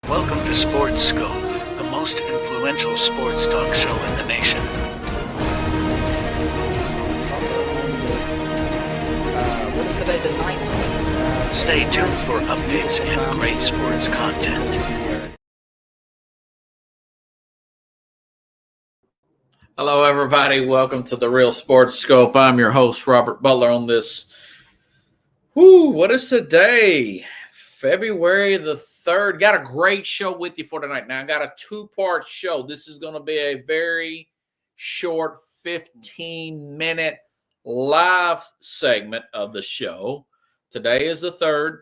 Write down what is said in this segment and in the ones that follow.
Welcome to Sports Scope, the most influential sports talk show in the nation. What is today, the 19th? Stay tuned for updates and great sports content. Hello, everybody. Welcome to the Real Sports Scope. I'm your host, Robert Butler, on this. What is today? February the 3rd. Got a great show with you for tonight. Now, I got a two-part show. This is going to be a very short 15-minute live segment of the show. Today is the 3rd,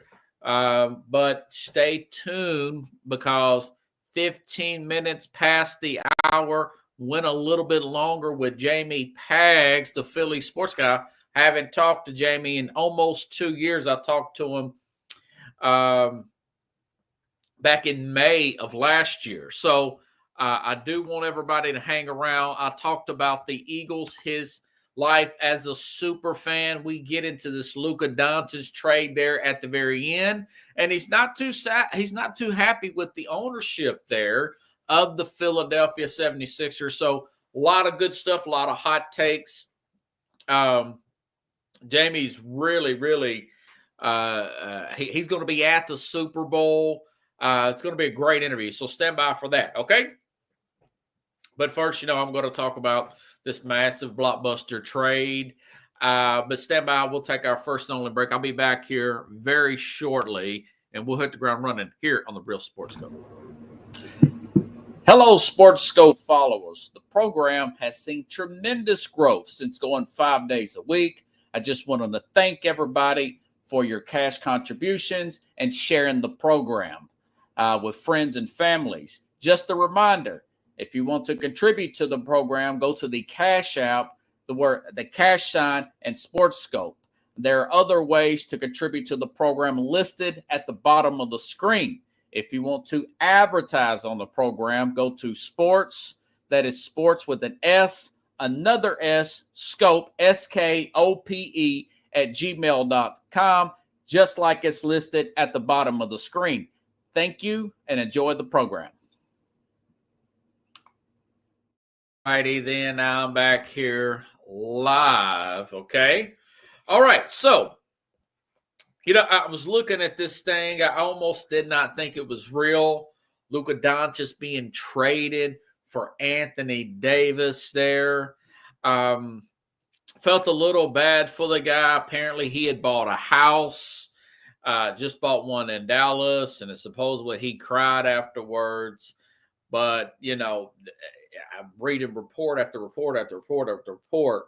but stay tuned because 15 minutes past the hour went a little bit longer with Jamie Pags, the Philly sports guy. I haven't talked to Jamie in almost 2 years. I talked to him back in May of last year. So I do want everybody to hang around. I talked about the Eagles, his life as a super fan. We get into this Luka Doncic trade there at the very end, and he's not too happy with the ownership there of the Philadelphia 76ers. So a lot of good stuff, a lot of hot takes. Jamie's really he's going to be at the Super Bowl. It's going to be a great interview, so stand by for that, okay? But first, I'm going to talk about this massive blockbuster trade. But stand by. We'll take our first and only break. I'll be back here very shortly, and we'll hit the ground running here on the Real Sports Scope. Hello, Sports Scope followers. The program has seen tremendous growth since going 5 days a week. I just wanted to thank everybody for your cash contributions and sharing the program with friends and families. Just a reminder, if you want to contribute to the program, go to the Cash App, the cash sign, and Sports Scope. There are other ways to contribute to the program listed at the bottom of the screen. If you want to advertise on the program, go to sports, that is sports with an S, another S, scope, SKOPE, at gmail.com, just like it's listed at the bottom of the screen. Thank you and enjoy the program. Righty, then I'm back here live, okay? All right, so I was looking at this thing. I almost did not think it was real. Luka Doncic being traded for Anthony Davis there. Felt a little bad for the guy. Apparently, he had bought a house, just bought one in Dallas, and supposedly he cried afterwards. But, I'm reading report after report after report after report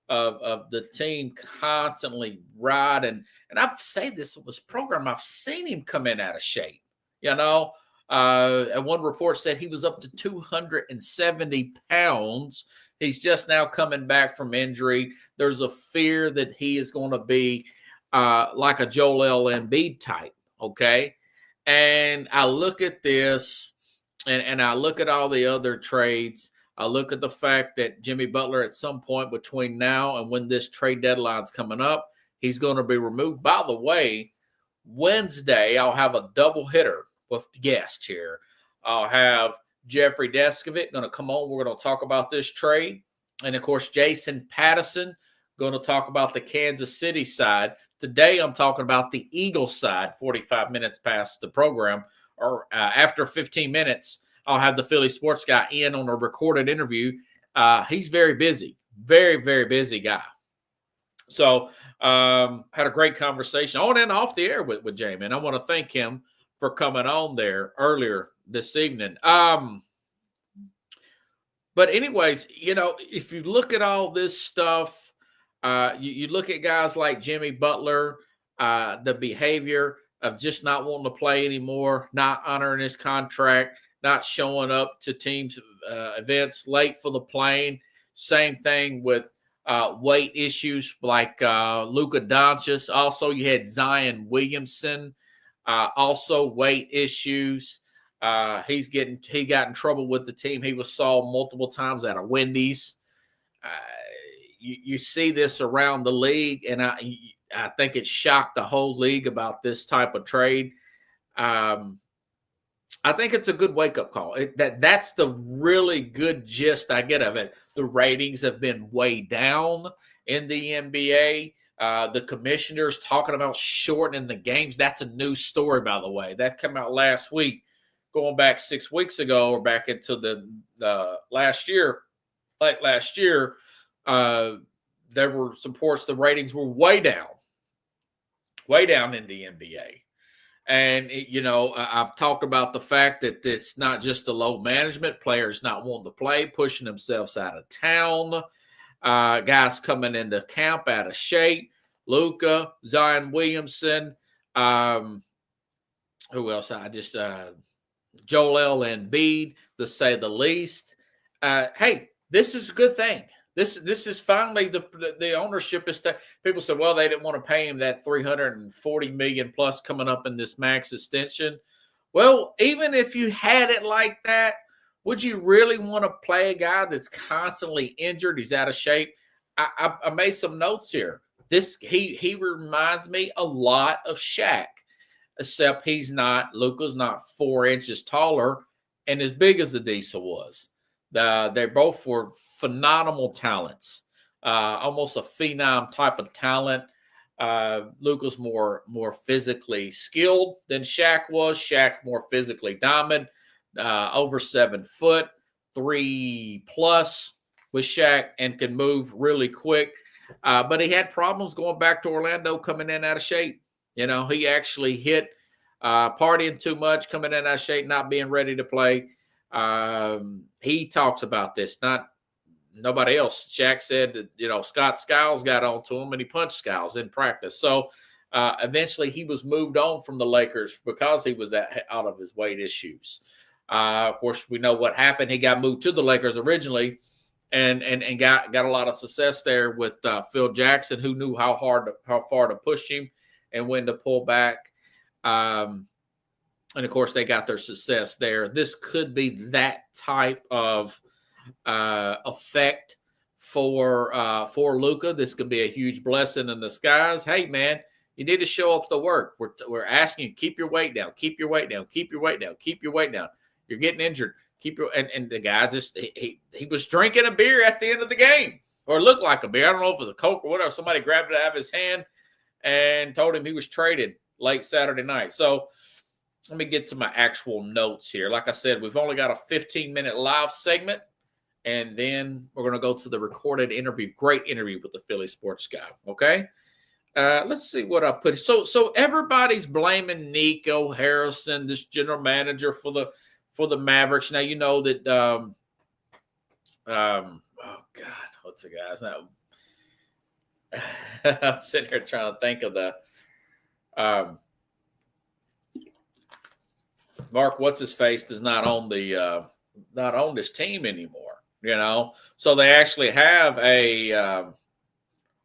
of the team constantly riding. And I say this was program. I've seen him come in out of shape. And one report said he was up to 270 pounds. He's just now coming back from injury. There's a fear that he is going to be like a Joel Embiid type. Okay. And I look at this and I look at all the other trades. I look at the fact that Jimmy Butler at some point between now and when this trade deadline's coming up, he's going to be removed. By the way, Wednesday, I'll have a double hitter with guests here. I'll have Jeffrey Deskovic going to come on. We're going to talk about this trade. And, of course, Jason Patterson going to talk about the Kansas City side. Today, I'm talking about the Eagles side, 45 minutes past the program. Or after 15 minutes, I'll have the Philly sports guy in on a recorded interview. He's very busy, very, very busy guy. So had a great conversation on and off the air with Jamie. And I want to thank him for coming on there earlier this evening. But anyways, if you look at all this stuff, you look at guys like Jimmy Butler, the behavior of just not wanting to play anymore, not honoring his contract, not showing up to teams' events late for the plane. Same thing with weight issues like Luka Doncic. Also, you had Zion Williamson, also weight issues. He got in trouble with the team. He was saw multiple times at a Wendy's. You see this around the league, and I think it shocked the whole league about this type of trade. I think it's a good wake-up call. That's the really good gist I get of it. The ratings have been way down in the NBA. The commissioners talking about shortening the games. That's a new story, by the way. That came out last week, going back 6 weeks ago or back into the last year, late last year. There were some reports the ratings were way down in the NBA. And, I've talked about the fact that it's not just the low management, players not wanting to play, pushing themselves out of town, guys coming into camp out of shape, Luka, Zion Williamson, who else? Joel Embiid, to say the least. Hey, this is a good thing. This is finally the ownership is. People said, well, they didn't want to pay him that $340 million plus coming up in this max extension. Well, even if you had it like that, would you really want to play a guy that's constantly injured? He's out of shape. I made some notes here. He reminds me a lot of Shaq, except Luka's not 4 inches taller and as big as the Diesel was. They both were phenomenal talents, almost a phenom type of talent. Luka's more physically skilled than Shaq was. Shaq more physically dominant, over 7 foot, 3+ with Shaq, and can move really quick. But he had problems going back to Orlando, coming in out of shape. He actually hit partying too much, coming in out of shape, not being ready to play. He talks about this, not nobody else. Shaq said that, Scott Skiles got onto him and he punched Skiles in practice. So eventually he was moved on from the Lakers because he was out of his weight issues. Of course, we know what happened. He got moved to the Lakers originally and got a lot of success there with Phil Jackson, who knew how far to push him and when to pull back. And, of course, they got their success there. This could be that type of effect for Luka. This could be a huge blessing in disguise. Hey, man, you need to show up to work. We're asking you, keep your weight down, keep your weight down, keep your weight down, keep your weight down. You're getting injured. And the guy just he was drinking a beer at the end of the game, or it looked like a beer. I don't know if it was a Coke or whatever. Somebody grabbed it out of his hand and told him he was traded late Saturday night. So let me get to my actual notes here. Like I said, we've only got a 15-minute live segment, and then we're going to go to the recorded interview. Great interview with the Philly sports guy. Okay, let's see what I put. So everybody's blaming Nico Harrison, this general manager, for the Mavericks. Now you know that. Oh God, what's the guy's name? I'm sitting here trying to think of the. Mark, what's his face, does not own this team anymore. So they actually have a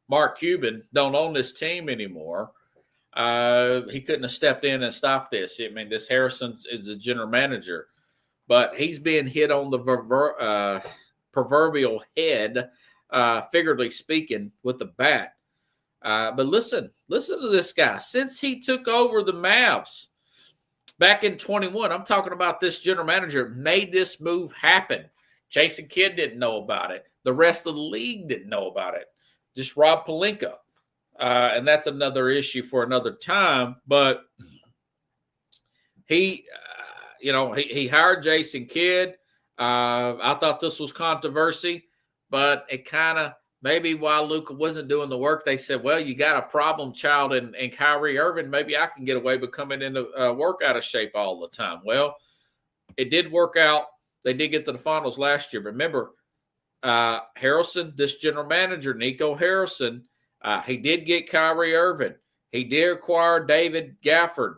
Mark Cuban don't own this team anymore. He couldn't have stepped in and stopped this. I mean, this Harrison is the general manager, but he's being hit on the proverbial head, figuratively speaking, with the bat. But listen to this guy. Since he took over the Mavs back in 21, I'm talking about this general manager made this move happen. Jason Kidd didn't know about it. The rest of the league didn't know about it. Just Rob Pelinka. And that's another issue for another time. But he hired Jason Kidd. I thought this was controversy, but it kind of, maybe while Luka wasn't doing the work, they said, well, you got a problem child in Kyrie Irving. Maybe I can get away with coming into work out of shape all the time. Well, it did work out. They did get to the finals last year. Remember, Harrison, this general manager, Nico Harrison, he did get Kyrie Irving. He did acquire David Gafford.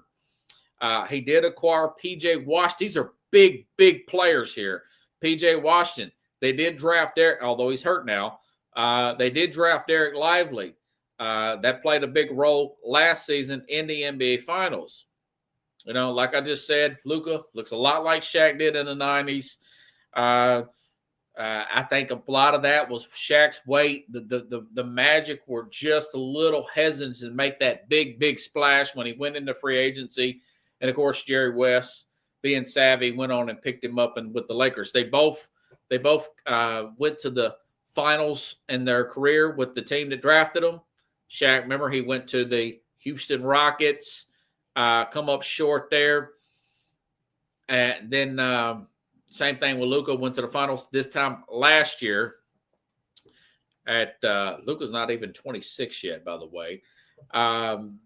He did acquire P.J. Washington. These are big, big players here. P.J. Washington. They did draft Derek, although he's hurt now. They did draft Derek Lively. That played a big role last season in the NBA Finals. Like I just said, Luka looks a lot like Shaq did in the 90s. I think a lot of that was Shaq's weight. The Magic were just a little hesitant to make that big, big splash when he went into free agency. And, of course, Jerry West being savvy, went on and picked him up and with the Lakers. They both went to the finals in their career with the team that drafted him. Shaq, remember, he went to the Houston Rockets, come up short there. And then same thing with Luka, went to the finals this time last year. Luka's not even 26 yet, by the way. And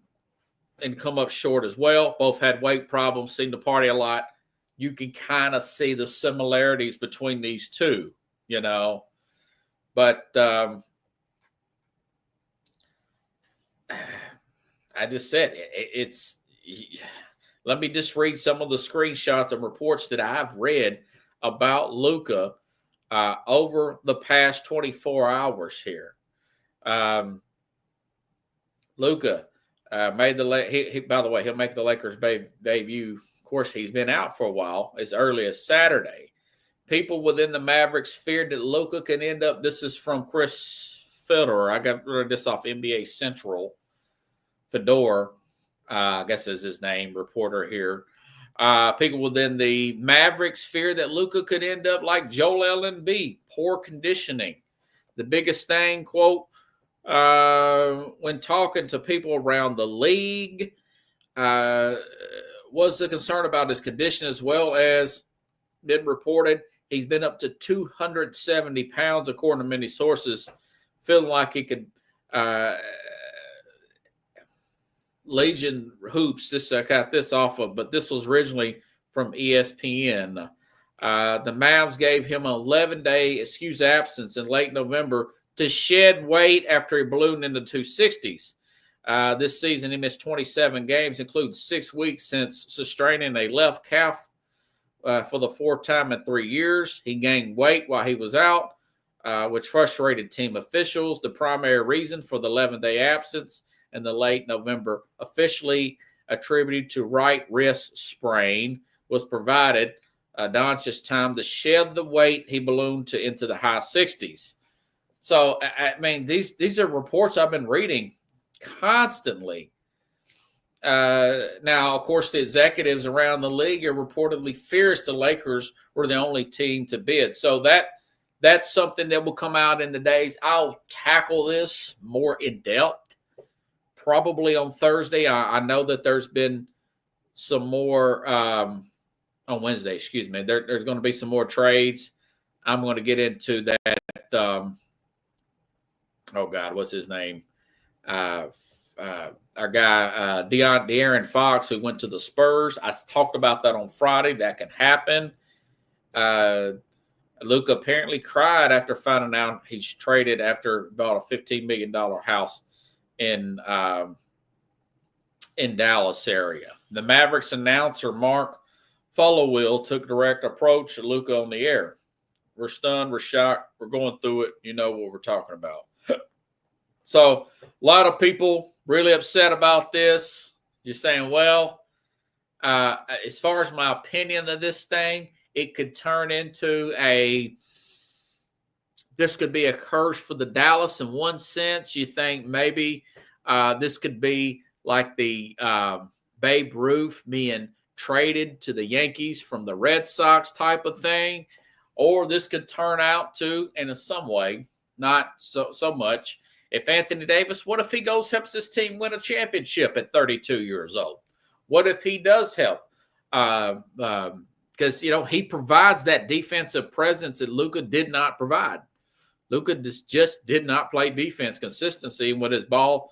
come up short as well. Both had weight problems, seemed to party a lot. You can kind of see the similarities between these two, you know. But I just said it's let me just read some of the screenshots and reports that I've read about Luka over the past 24 hours here. Luka made the by the way, he'll make the Lakers debut. Of course, he's been out for a while, as early as Saturday. People within the Mavericks feared that Luka can end up. This is from Chris Fedor. I got this off NBA Central. Fedor, I guess is his name, reporter here. People within the Mavericks fear that Luka could end up like Joel Embiid, poor conditioning. The biggest thing, quote, when talking to people around the league, was the concern about his condition, as well as been reported he's been up to 270 pounds, according to many sources, feeling like he could Legion Hoops. This I got this off of, but this was originally from ESPN. The Mavs gave him an 11-day excuse absence in late November to shed weight after he ballooned into 260s. This season, he missed 27 games, including 6 weeks since sustaining a left calf for the fourth time in 3 years. He gained weight while he was out, which frustrated team officials. The primary reason for the 11-day absence in the late November, officially attributed to right wrist sprain, was provided Doncic's time to shed the weight he ballooned to into the high 60s. So, I mean, these are reports I've been reading constantly. Now, of course, the executives around the league are reportedly fierce the Lakers were the only team to bid. So that's something that will come out in the days. I'll tackle this more in depth probably on Thursday. I know that there's been some more on Wednesday, excuse me. There's going to be some more trades. I'm going to get into that. Oh, God, what's his name? Our guy, De'Aaron Fox, who went to the Spurs. I talked about that on Friday. That can happen. Luka apparently cried after finding out he's traded after bought a $15 million house in Dallas area. The Mavericks announcer Mark Followill took direct approach to Luka on the air. We're stunned. We're shocked. We're going through it. You know what we're talking about. So a lot of people really upset about this. You're saying, well, as far as my opinion of this thing, it could turn into this could be a curse for the Dallas in one sense. You think maybe this could be like the Babe Ruth being traded to the Yankees from the Red Sox type of thing. Or this could turn out to, and in some way, not so much, if Anthony Davis, what if he helps his team win a championship at 32 years old? What if he does help? Because, he provides that defensive presence that Luka did not provide. Luka just did not play defense consistency with his ball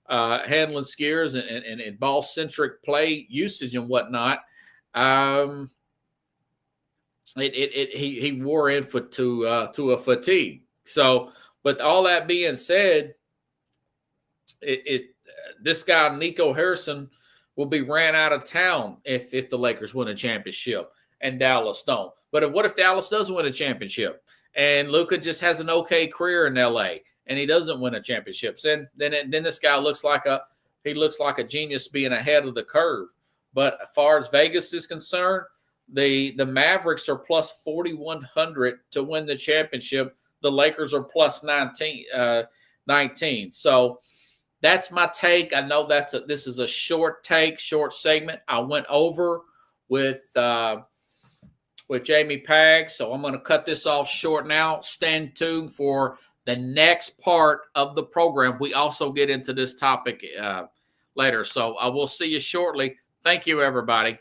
handling skills and ball-centric play usage and whatnot. He wore in to a fatigue. So, but all that being said, this guy Nico Harrison will be ran out of town if the Lakers win a championship and Dallas don't. But what if Dallas doesn't win a championship and Luka just has an okay career in LA and he doesn't win a championship? Then this guy looks like a genius being ahead of the curve. But as far as Vegas is concerned, the Mavericks are plus 4,100 to win the championship. The Lakers are plus 19. So that's my take. I know this is a short segment. I went over with Jamie Pag. So I'm going to cut this off short now. Stand tuned for the next part of the program. We also get into this topic later. So I will see you shortly. Thank you, everybody.